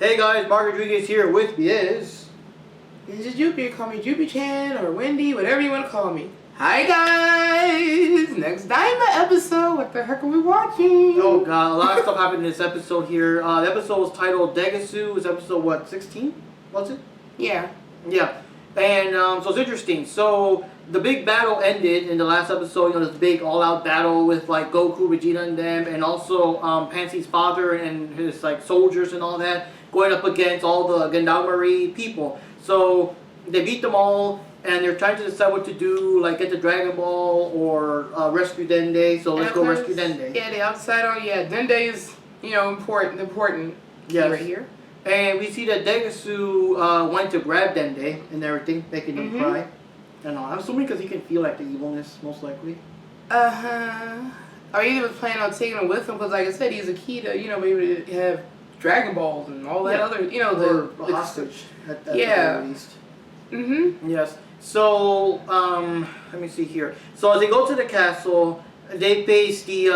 Hey guys, Mark Rodriguez here with me is... This is Jupi. Call me Jupi-chan or Wendy, whatever you want to call me. Hi guys! Next Daima episode. What the heck are we watching? Oh god, a lot of stuff happened in this episode here. The episode was titled Degesu. It's episode, what, 16? Was it? Yeah. Yeah. And so it's interesting. So the big battle ended in the last episode. You know, this big all-out battle with like Goku, Vegeta, and them, and also Pansy's father and his like soldiers and all that, going up against all the Gendarmerie people. So they beat them all, and they're trying to decide what to do, like get the Dragon Ball or rescue Dende. So let's go rescue Dende. Yeah, the outside on. Yeah, Dende is important. Yes. Right here. And we see that Degesu went to grab Dende and everything, making him cry. And I'm assuming because he can feel like the evilness, most likely. Or either was planning on taking him with him, because like I said, he's a key to, maybe to have Dragon Balls and all that other, or the hostage at the very least. Yes. So, let me see here. So as they go to the castle, they face the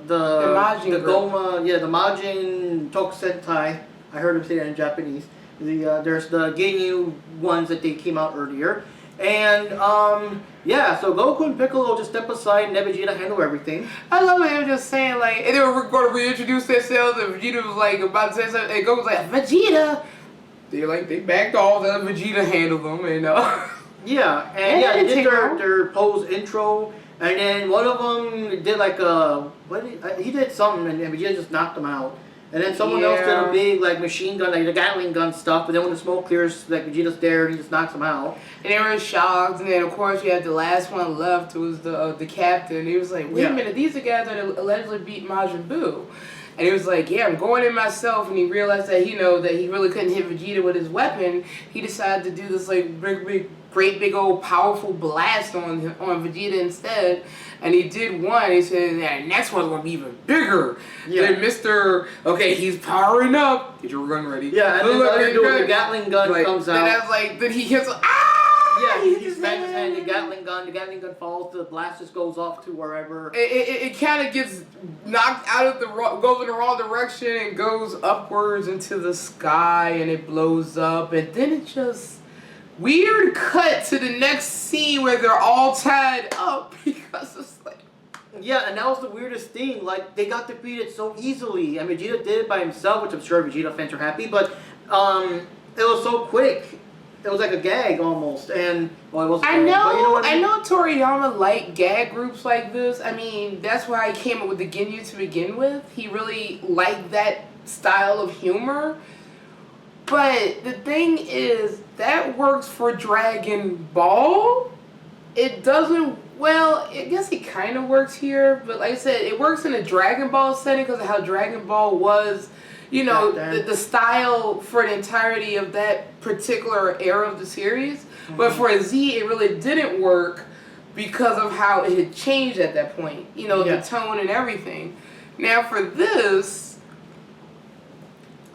Gomah, the Majin Tokusentai. I heard him say that in Japanese. There's the Ginyu ones that they came out earlier. And, so Goku and Piccolo just step aside and let Vegeta handle everything. I love it. They were just saying, like, and they were going to reintroduce themselves, and Vegeta was, like, about to say something, and Goku was like, Vegeta! They backed off, and Vegeta handled them, Yeah, and they did their pose intro, and then one of them did, like, he did something, and Vegeta just knocked him out. And then someone else did a big, like, machine gun, like the Gatling gun stuff, but then when the smoke clears, like, Vegeta's there, and he just knocks him out. And they were shocked, and then, of course, you had the last one left, who was the captain. He was like, wait a minute, these are guys that allegedly beat Majin Buu. And he was like, yeah, I'm going in myself, and he realized that, that he really couldn't hit Vegeta with his weapon. He decided to do this, like, great big old powerful blast on Vegeta instead. And he did one. He said, "That next one's gonna be even bigger." Then Mr. Okay, he's powering up. Get your gun ready. Yeah, and then the other dude, the Gatling gun comes out. Then I was like, then he hits. Ah! Yeah, he smacks his hand. The Gatling gun falls. The blast just goes off to wherever. It kind of gets knocked out of goes in the wrong direction and goes upwards into the sky, and it blows up, and then it just. Weird cut to the next scene where they're all tied up because it's like... Yeah, and that was the weirdest thing. Like, they got defeated so easily. And Vegeta did it by himself, which I'm sure Vegeta fans are happy. But it was so quick. It was like a gag almost. And, well, it wasn't. I know Toriyama liked gag groups like this. I mean, that's why he came up with the Ginyu to begin with. He really liked that style of humor. But the thing is, that works for Dragon Ball. It doesn't, well, I guess it kind of works here. But like I said, it works in a Dragon Ball setting because of how Dragon Ball was, the style for the entirety of that particular era of the series. But for Z, it really didn't work because of how it had changed at that point. The tone and everything. Now for this...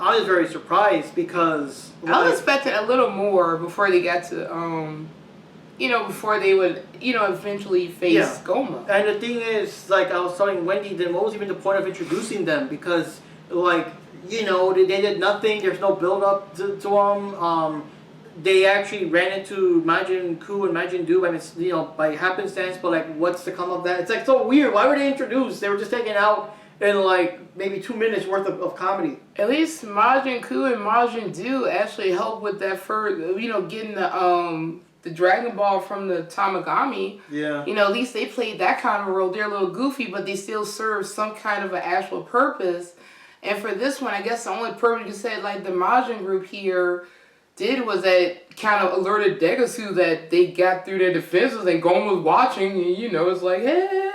I was very surprised because... I was expecting a little more before they got to, before they would, eventually face Gomah. And the thing is, like I was telling Wendy, then what was even the point of introducing them? Because, like, they did nothing. There's no build-up to them. They actually ran into Majin Ku and Majin Buu by happenstance, but, like, what's to come of that? It's, like, so weird. Why were they introduced? They were just taken out in like maybe 2 minutes worth of comedy. At least Majin Ku and Majin Buu actually helped with that getting the Dragon Ball from the Tamagami. Yeah. At least they played that kind of role. They're a little goofy, but they still serve some kind of an actual purpose. And for this one, I guess the only purpose you said like the Majin group here did was that kind of alerted Degesu that they got through their defenses and Gomah was watching and it's like, hey.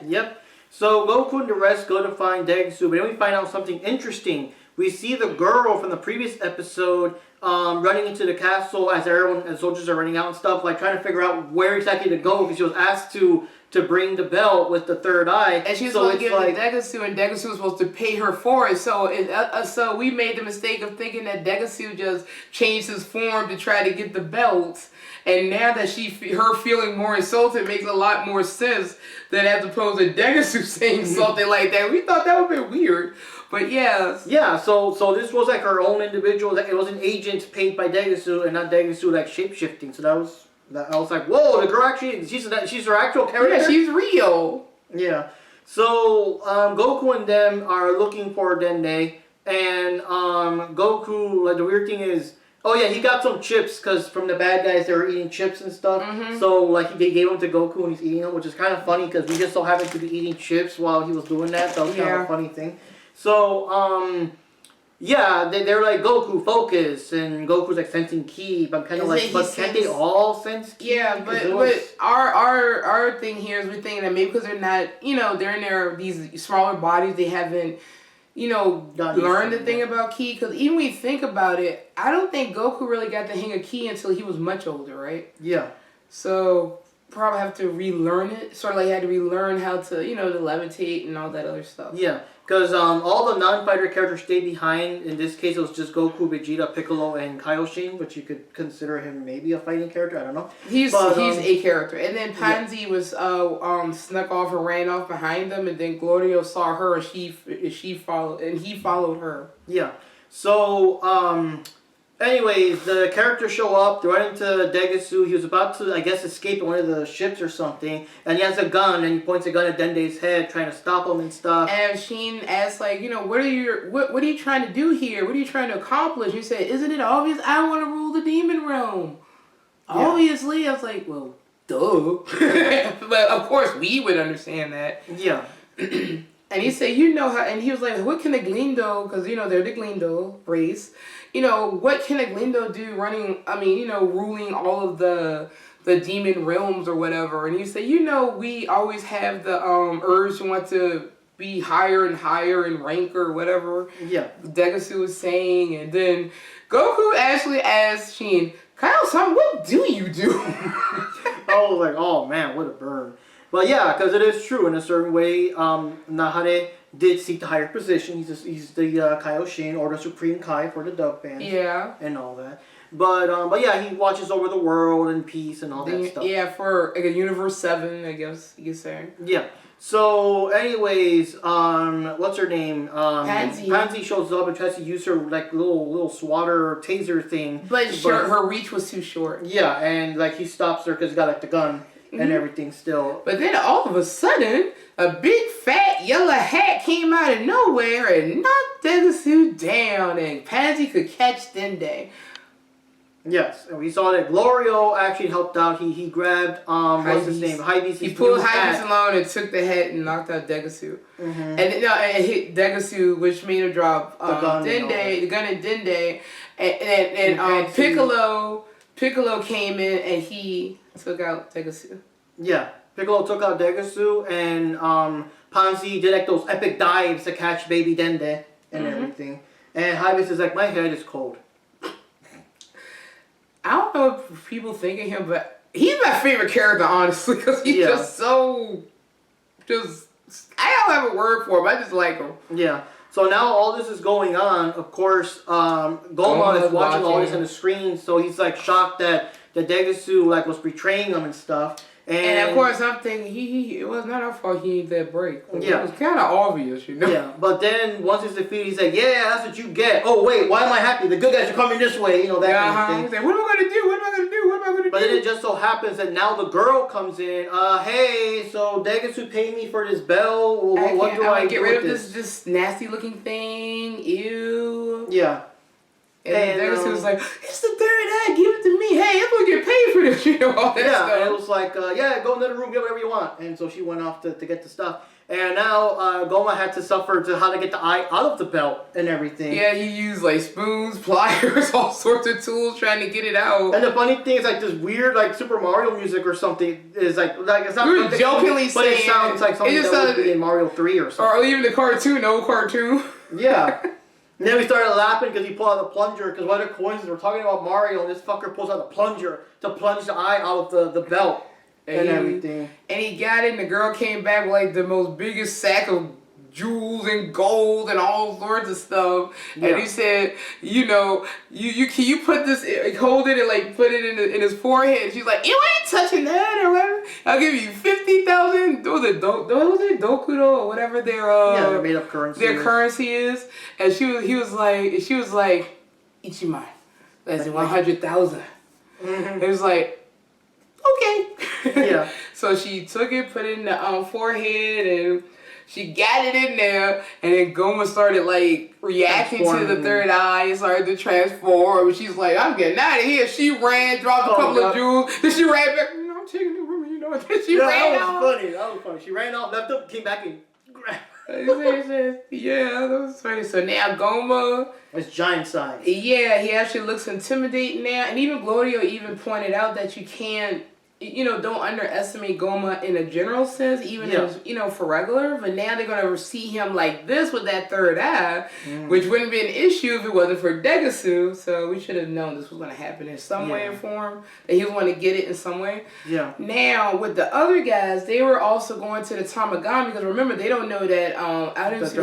Yep. So Goku and the rest go to find Degesu, but then we find out something interesting. We see the girl from the previous episode running into the castle as everyone and soldiers are running out and stuff, like trying to figure out where exactly to go because she was asked to bring the belt with the third eye. And she was supposed to give it to Degesu, and Degesu was supposed to pay her for it. So we made the mistake of thinking that Degesu just changed his form to try to get the belt. And now that her feeling more insulted makes a lot more sense than as opposed to Degesu saying something like that. We thought that would be weird. But yeah. Yeah, so this was like her own individual. Like, it was an agent paid by Degesu and not Degesu like shapeshifting. So I was like, whoa, the girl actually she's her actual character. Yeah, she's real. Yeah. So Goku and them are looking for Dende, and Goku, like, the weird thing is, oh yeah, he got some chips because from the bad guys they were eating chips and stuff. Mm-hmm. So like they gave them to Goku and he's eating them, which is kind of funny because we just so happened to be eating chips while he was doing that. That was kind of a funny thing. So yeah, they're like, Goku, focus, and Goku's like sensing ki, but kind of like, but can't they all sense ki? Yeah, but our thing here is we're thinking that maybe because they're not, they're in these smaller bodies, they haven't, learned the thing about ki. Because even when you think about it, I don't think Goku really got the hang of ki until he was much older, right? Yeah. So probably have to relearn it. Sort of like he had to relearn how to, to levitate and all that other stuff. Yeah. Because all the non-fighter characters stayed behind. In this case, it was just Goku, Vegeta, Piccolo, and Kaioshin, which you could consider him maybe a fighting character. I don't know. He's a character. And then Pansy was snuck off and ran off behind them, and then Glorio saw her, and he followed her. Yeah. So anyways, the characters show up. They run into Degesu. He was about to, I guess, escape in one of the ships or something. And he has a gun, and he points a gun at Dende's head, trying to stop him and stuff. And Sheen asks, like, what are you trying to do here? What are you trying to accomplish? He said, isn't it obvious? I want to rule the demon realm. Yeah. Obviously. I was like, well, duh. But of course, we would understand that. Yeah. And he said, how, and he was like, what can a Glindo, because, they're the Glindo race. What can a Glindo do ruling all of the demon realms or whatever? And he said, we always have the urge to want to be higher and higher in rank or whatever. Yeah. Degesu was saying. And then Goku actually asked Sheen, Kyle-san, what do you do? I was like, oh man, what a burn. But yeah, because it is true in a certain way. Nahare did seek the higher position. He's the Kaioshin, or the Supreme Kai for the dub fans. Yeah. And all that. But yeah, he watches over the world and peace and all that stuff. Yeah, for like a Universe 7, I guess you could say. Yeah. So, anyways, what's her name? Pansy. Pansy shows up and tries to use her like little swatter taser thing. But her reach was too short. Yeah, and like he stops her because he got like the gun. And everything still. But then all of a sudden, a big fat yellow hat came out of nowhere and knocked Degesu down, and Pansy could catch Dende. Yes, and we saw that Glorio actually helped out. He grabbed what's his name? Hybe's. He pulled Hybe's along and took the hat and knocked out Degesu. And hit Degesu, which made him drop the gun and Dende, and Piccolo came in and he took out Degesu. Yeah, Piccolo took out Degesu, and Pansy did like those epic dives to catch baby Dende and everything. And Hybe's is like, my head is cold. I don't know what people think of him, but he's my favorite character, honestly, because he's just so... I don't have a word for him. I just like him. Yeah. So now all this is going on. Of course, Gomah is watching all this on the screen, so he's like shocked that Degesu like was betraying him and stuff. And of course, I'm thinking it was not our fault he needed that break. Yeah. It was kind of obvious, Yeah, but then once he's defeated, he's like, yeah, that's what you get. Oh, wait, why am I happy? The good guys are coming this way, that kind of thing. He's like, what am I going to do? What am I going to do? What am I going to do? But then it just so happens that now the girl comes in. Hey, so Degesu paid me for this bell. What do I get do rid of with this nasty looking thing? Ew. Yeah. And Degesu was like, it's the third eye, give it to me. Hey, I'm going to get paid for this, all that stuff. Yeah, and it was like, go into the room, get whatever you want. And so she went off to get the stuff. And now Gomah had to suffer to how to get the eye out of the belt and everything. Yeah, he used like spoons, pliers, all sorts of tools trying to get it out. And the funny thing is like this weird like Super Mario music or something is like it's not. We were jokingly but saying, it sounds like something that would be in Mario 3 or something. Or even the cartoon, old cartoon. Yeah. And then we started laughing because he pulled out the plunger, because what a coincidence, we're talking about Mario and this fucker pulls out the plunger to plunge the eye out of the belt and everything. And he got it and the girl came back with like the most biggest sack of jewels and gold and all sorts of stuff. Yeah. And he said, you know, you can you put this, hold it and like put it in his forehead. And she's like, you ain't touching that or whatever. I'll give you 50,000. Was it Dokudo or whatever their made up currency. Their currency is. And she was like, Ichiman, that's 100,000. It was like, okay. Yeah. So she took it, put it in the forehead, and she got it in there. And then Gomah started like reacting to the third eye and started to transform. She's like, I'm getting out of here. She ran, dropped a couple of jewels. Then she ran back. No, I'm taking it from you, know. Then she ran off. That was funny. She ran off, left up, came back and grabbed. Yeah, that was funny. So now Gomah, it's giant size. Yeah, he actually looks intimidating now. And even Glorio even pointed out that you can't, don't underestimate Gomah in a general sense, even as, for regular. But now they're going to see him like this with that third eye, which wouldn't be an issue if it wasn't for Degesu. So we should have known this was going to happen in some way or form, that he was going to get it in some way. Yeah. Now, with the other guys, they were also going to the Tamagami, because remember, they don't know that Adensu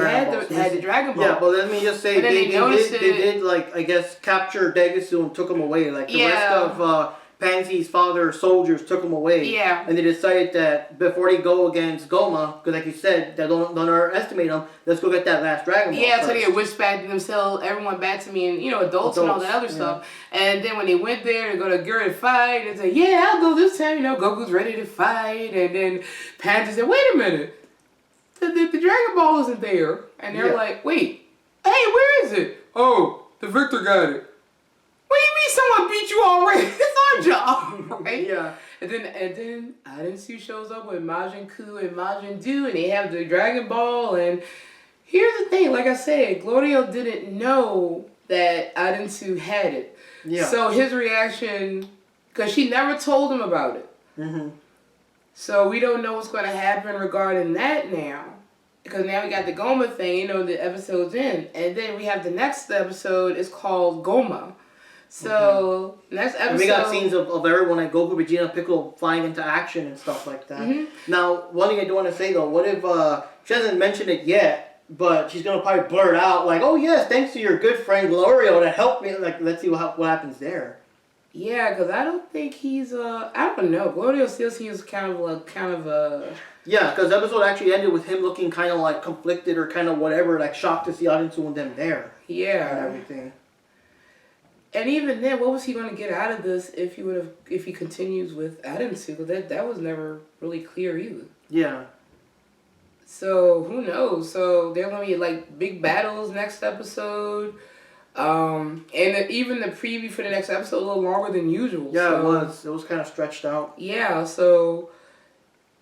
had the Dragon Ball. Yeah, but let me just say, they did, like, I guess, capture Degesu and took him away. Like, the rest of Pansy's father soldiers took him away. Yeah. And they decided that before they go against Gomah, because like you said, they don't underestimate him, let's go get that last Dragon Ball so they whispered back to themselves, everyone back to me, and, adults and all that other stuff. And then when they went there to go to Gura to fight, they said, yeah, I'll go this time, Goku's ready to fight. And then Pansy said, wait a minute, the Dragon Ball isn't there. And they're like, wait, hey, where is it? Oh, the victor got it. What do you mean someone beat you already? It's our job, right? Yeah. And then Adensu shows up with Majin Ku and Majin Du, and they have the Dragon Ball. And here's the thing, like I said, Glorio didn't know that Adensu had it. Yeah. So his reaction, because she never told him about it. Mm-hmm. So we don't know what's going to happen regarding that now. Because now we got the Gomah thing, the episode's in. And then we have the next episode, it's called Gomah. So, next episode... And we got scenes of everyone like Goku, Vegeta, and Piccolo flying into action and stuff like that. Mm-hmm. Now, one thing I do want to say though, what if, she hasn't mentioned it yet, but she's going to probably blurt out like, oh yes, thanks to your good friend Glorio that helped me, like, let's see what happens there. Yeah, because I don't think he's, I don't know, Glorio still seems kind of a... Yeah, because the episode actually ended with him looking kind of like conflicted or kind of whatever, like shocked to see Adensu and them there. Yeah. And everything. And even then, what was he going to get out of this if he continues with Adensu? Because that was never really clear either. Yeah. So who knows? So there are going to be like big battles next episode. And even the preview for the next episode a little longer than usual. Yeah, so, it was. It was kind of stretched out. Yeah. So,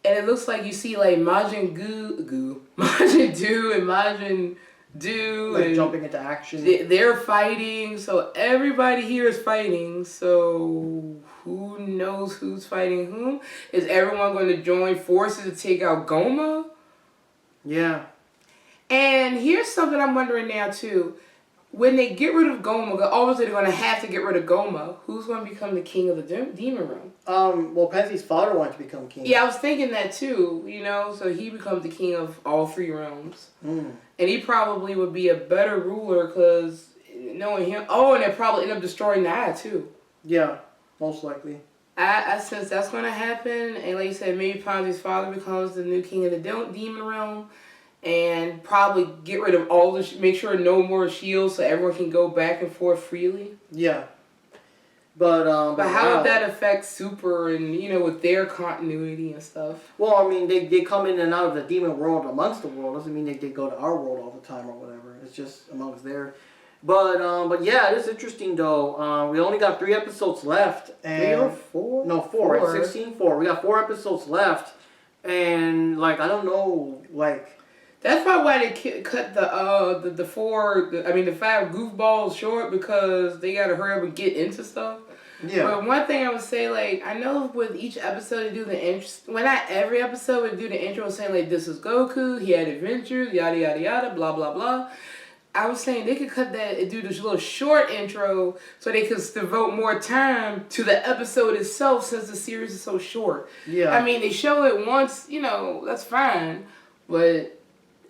and it looks like you see like Majin Du and Majin Do like and jumping into action. They're fighting, so everybody here is fighting. So who knows who's fighting whom? Is everyone going to join forces to take out Gomah? Yeah. And here's something I'm wondering now too. When they get rid of Gomah, obviously they're going to have to get rid of Gomah. Who's going to become the king of the demon realm? Well, Pansy's father wanted to become king. Yeah, I was thinking that too. So he becomes the king of all three realms. Mm. And he probably would be a better ruler because knowing him. Oh, and they'll probably end up destroying the eye too. Yeah, most likely. I sense that's going to happen. And like you said, maybe Pansy's father becomes the new king of the demon realm. And probably get rid of all the... make sure no more shields so everyone can go back and forth freely. Yeah. But how would that affect Super and, with their continuity and stuff? Well, I mean, they come in and out of the demon world amongst the world. Doesn't mean they go to our world all the time or whatever. It's just amongst there. But yeah, it is interesting though. We only got 3 episodes left. And 3 or 4? No, 4. Right? 16-4. We got 4 episodes left. And, like, I don't know, like... That's probably why they cut the 5 goofballs short, because they gotta hurry up and get into stuff. Yeah. But one thing I would say, like, I know with each episode they do the intro. Well, not every episode would do the intro saying like, this is Goku, he had adventures, yada yada yada, blah blah blah. I was saying they could cut that and do this little short intro so they could devote more time to the episode itself, since the series is so short. Yeah. I mean, they show it once, that's fine, but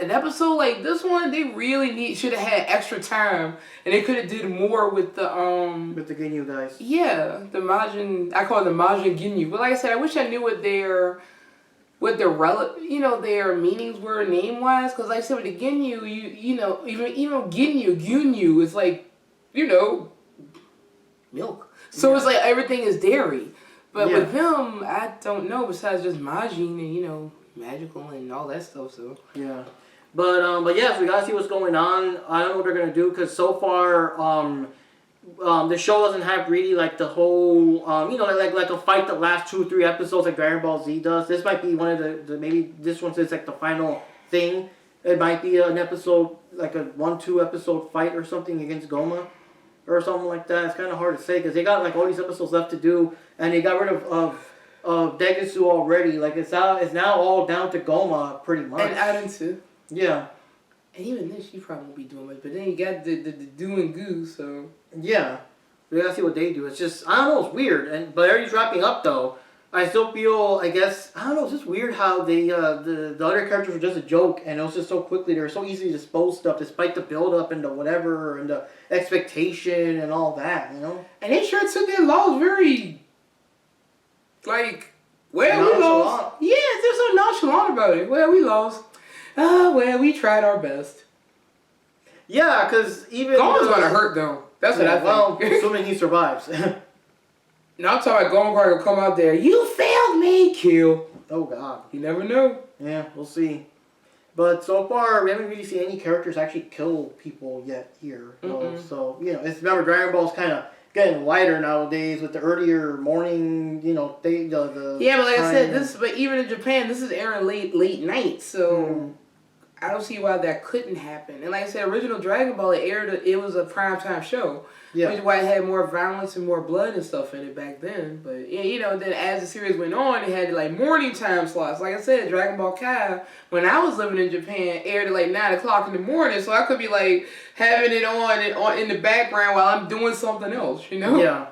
an episode like this one, they really should have had extra time, and they could have did more with the Ginyu guys. Yeah, the Majin. I call it the Majin Ginyu. But like I said, I wish I knew what their their meanings were name wise. Because like I said, with the Ginyu, even Ginyu is like, milk. So it's like everything is dairy. But with them, I don't know. Besides just Majin and magical and all that stuff. So yeah. But yeah, so we gotta see what's going on. I don't know what they're gonna do because so far, the show doesn't have really like the whole, like a fight that lasts 2-3 episodes like Dragon Ball Z does. This might be one of the maybe this one says like the final thing. It might be an episode like a 1-2 episode fight or something against Gomah or something like that. It's kind of hard to say because they got like all these episodes left to do and they got rid of Degesu already. Like it's now all down to Gomah pretty much. And Adensu. Yeah. And even then, she probably won't be doing much. But then you got the doing goo, so. Yeah. We gotta see what they do. It's just, I don't know, it's weird. But everything's wrapping up, though. I still feel, I guess, I don't know, it's just weird how they, the other characters were just a joke. And it was just so quickly, they were so easy to dispose stuff despite the build-up and the whatever and the expectation and all that, And they sure took their loss very, like, we lost. Yeah, they're so nonchalant about it. Well, we lost. We tried our best. Yeah, because even... Gomah's gonna hurt, though. That's what I think. Well, assuming he survives. Now I'm talking about Gomah will come out there. You failed me! Kill. Oh, God. You never know. Yeah, we'll see. But so far, we haven't really seen any characters actually kill people yet here. So, remember, Dragon Ball's kind of getting lighter nowadays with the earlier morning, Yeah, but like I said, but even in Japan, this is airing late night, so I don't see why that couldn't happen. And like I said, original Dragon Ball, it was a primetime show. Yeah. Which is why it had more violence and more blood and stuff in it back then. But yeah, then as the series went on, it had like morning time slots. Like I said, Dragon Ball Kai, when I was living in Japan, aired at like 9 o'clock in the morning. So I could be like having it on in the background while I'm doing something else, Yeah.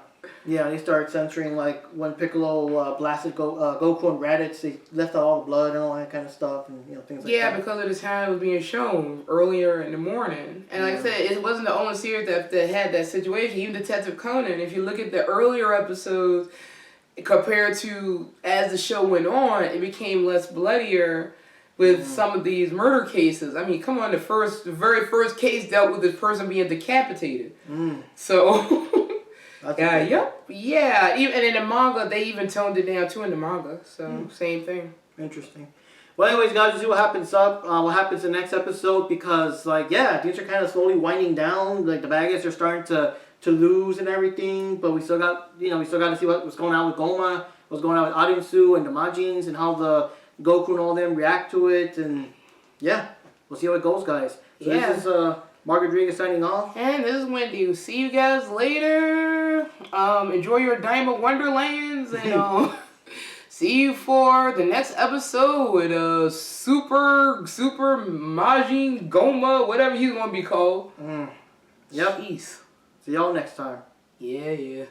Yeah, they started censoring, like, when Piccolo blasted Goku and Raditz, they left out all the blood and all that kind of stuff, and, things like that. Yeah, because of the time it was being shown earlier in the morning. And like I said, it wasn't the only series that had that situation. Even Detective Conan, if you look at the earlier episodes, compared to as the show went on, it became less bloodier with some of these murder cases. I mean, come on, the very first case dealt with this person being decapitated. So... Yeah. Even in the manga, they even toned it down too in the manga. So same thing. Interesting. Well, anyways, guys, we'll see what happens what happens in the next episode because, things are kind of slowly winding down. Like the bad guys are starting to lose and everything, but we still got to see what's going on with Gomah, what's going on with Adensu and the Majins, and how the Goku and all them react to it, and we'll see how it goes, guys. So this is Mark Rodriguez signing off. And this is Wendy. See you guys later. Enjoy your Daima Wonderlands. And see you for the next episode with Super Majin Gomah, whatever he's going to be called. Yep. Jeez. See y'all next time. Yeah.